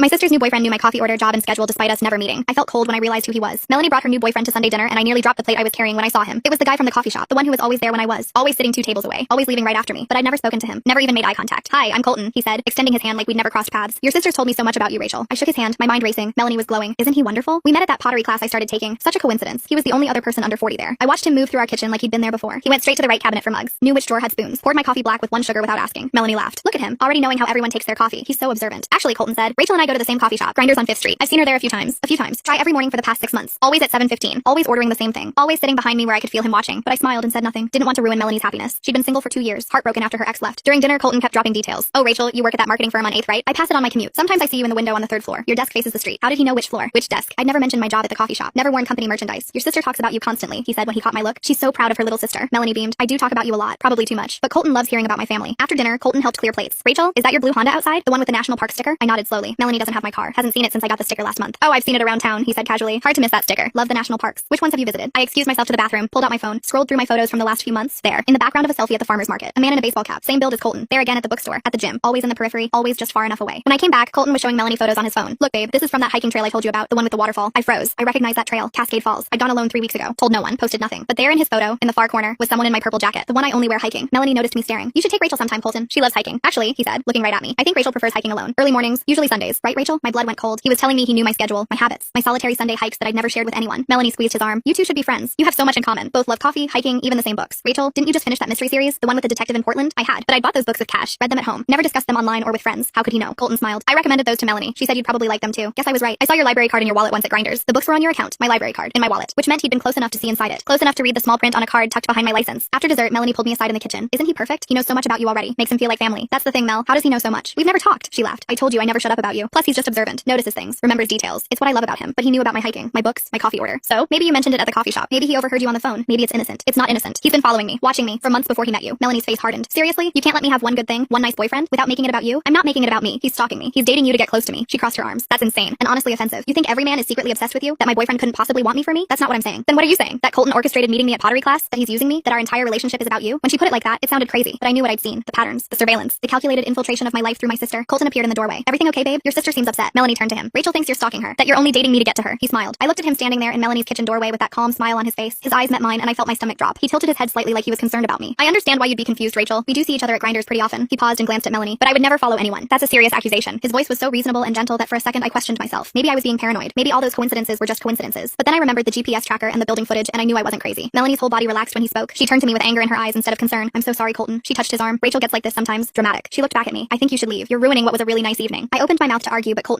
My sister's new boyfriend knew my coffee order, job, and schedule despite us never meeting. I felt cold when I realized who he was. Melanie brought her new boyfriend to Sunday dinner, and I nearly dropped the plate I was carrying when I saw him. It was the guy from the coffee shop, the one who was always there when I was, always sitting 2 tables away, always leaving right after me. But I'd never spoken to him, never even made eye contact. "Hi, I'm Colton," he said, extending his hand like we'd never crossed paths. "Your sister's told me so much about you, Rachel." I shook his hand, my mind racing. Melanie was glowing. "Isn't he wonderful?" We met at that pottery class I started taking. Such a coincidence. He was the only other person under 40 there. I watched him move through our kitchen like he'd been there before. He went straight to the right cabinet for mugs, knew which drawer had spoons, poured my coffee black with 1 sugar without asking. Melanie laughed. "Look at him, already knowing how everyone takes their coffee. He's so observant." "Actually," Colton said, "Rachel and I go to the same coffee shop, Grinders on 5th Street. I've seen her there a few times. Try every morning for the past 6 months. Always at 7:15. Always ordering the same thing. Always sitting behind me where I could feel him watching. But I smiled and said nothing. Didn't want to ruin Melanie's happiness. She'd been single for 2 years, heartbroken after her ex left. During dinner, Colton kept dropping details. "Oh, Rachel, you work at that marketing firm on 8th, right? I pass it on my commute. Sometimes I see you in the window on the 3rd floor. Your desk faces the street." How did he know which floor? Which desk? I'd never mentioned my job at the coffee shop. Never worn company merchandise. "Your sister talks about you constantly," he said when he caught my look. "She's so proud of her little sister." Melanie beamed. "I do talk about you a lot. Probably too much. But Colton loves hearing about my family." After dinner, Colton helped clear plates. "Rachel, is that your blue Honda outside? The one with the National Park sticker?" I nodded slowly. Melanie doesn't have my car. Hasn't seen it since I got the sticker last month. "Oh, I've seen it around town," he said casually. "Hard to miss that sticker. Love the national parks. Which ones have you visited?" I excused myself to the bathroom, pulled out my phone, scrolled through my photos from the last few months. There, in the background of a selfie at the farmer's market, a man in a baseball cap, same build as Colton. There again at the bookstore, at the gym, always in the periphery, always just far enough away. When I came back, Colton was showing Melanie photos on his phone. "Look, babe, this is from that hiking trail I told you about, the one with the waterfall." I froze. I recognized that trail, Cascade Falls. I'd gone alone 3 weeks ago. Told no one, posted nothing. But there in his photo, in the far corner, was someone in my purple jacket, the one I only wear hiking. Melanie noticed me staring. "You should take Rachel sometime, Colton. She loves hiking." "Actually," he said, looking right at me, "I think Rachel prefers hiking alone. Early mornings, usually Sundays. Right, Rachel?" My blood went cold. He was telling me he knew my schedule, my habits, my solitary Sunday hikes that I'd never shared with anyone. Melanie squeezed his arm. "You two should be friends. You have so much in common. Both love coffee, hiking, even the same books. Rachel, didn't you just finish that mystery series? The one with the detective in Portland?" I had, but I'd bought those books with cash, read them at home. Never discussed them online or with friends. How could he know? Colton smiled. "I recommended those to Melanie. She said you'd probably like them too." Guess I was right. "I saw your library card in your wallet once at Grinders. The books were on your account." My library card, in my wallet, which meant he'd been close enough to see inside it. Close enough to read the small print on a card tucked behind my license. After dessert, Melanie pulled me aside in the kitchen. "Isn't he perfect? He knows so much about you already. Makes him feel like family." "That's the thing, Mel. How does he know so much?" "We've never talked." She laughed. "I told you I never shut up about you. Plus he's just observant. Notices things. Remembers details. It's what I love about him. But he knew about my hiking, my books, my coffee order. So, maybe you mentioned it at the coffee shop. Maybe he overheard you on the phone. Maybe it's innocent." "It's not innocent. He's been following me, watching me, for months before he met you." Melanie's face hardened. "Seriously? You can't let me have one good thing, one nice boyfriend, without making it about you?" "I'm not making it about me. He's stalking me. He's dating you to get close to me." She crossed her arms. "That's insane. And honestly offensive. You think every man is secretly obsessed with you? That my boyfriend couldn't possibly want me for me? That's not what I'm saying." "Then what are you saying? That Colton orchestrated meeting me at pottery class? That he's using me? That our entire relationship is about you?" When she put it like that, it sounded crazy. But I knew what I'd seen. The patterns, the surveillance, the calculated infiltration of my life through my sister. Colton appeared in the doorway. "Everything okay, babe? Your sister seems upset." Melanie turned to him. "Rachel thinks you're stalking her. That you're only dating me to get to her." He smiled. I looked at him standing there in Melanie's kitchen doorway with that calm smile on his face. His eyes met mine and I felt my stomach drop. He tilted his head slightly like he was concerned about me. "I understand why you'd be confused, Rachel. We do see each other at Grinders pretty often." He paused and glanced at Melanie. "But I would never follow anyone. That's a serious accusation." His voice was so reasonable and gentle that for a second I questioned myself. Maybe I was being paranoid. Maybe all those coincidences were just coincidences. But then I remembered the GPS tracker and the building footage and I knew I wasn't crazy. Melanie's whole body relaxed when he spoke. She turned to me with anger in her eyes instead of concern. "I'm so sorry, Colton." She touched his arm. "Rachel gets like this sometimes. Dramatic." She looked back at me. "I think you should leave. You're ruining what was a really nice evening." I opened my mouth to argue, but Colton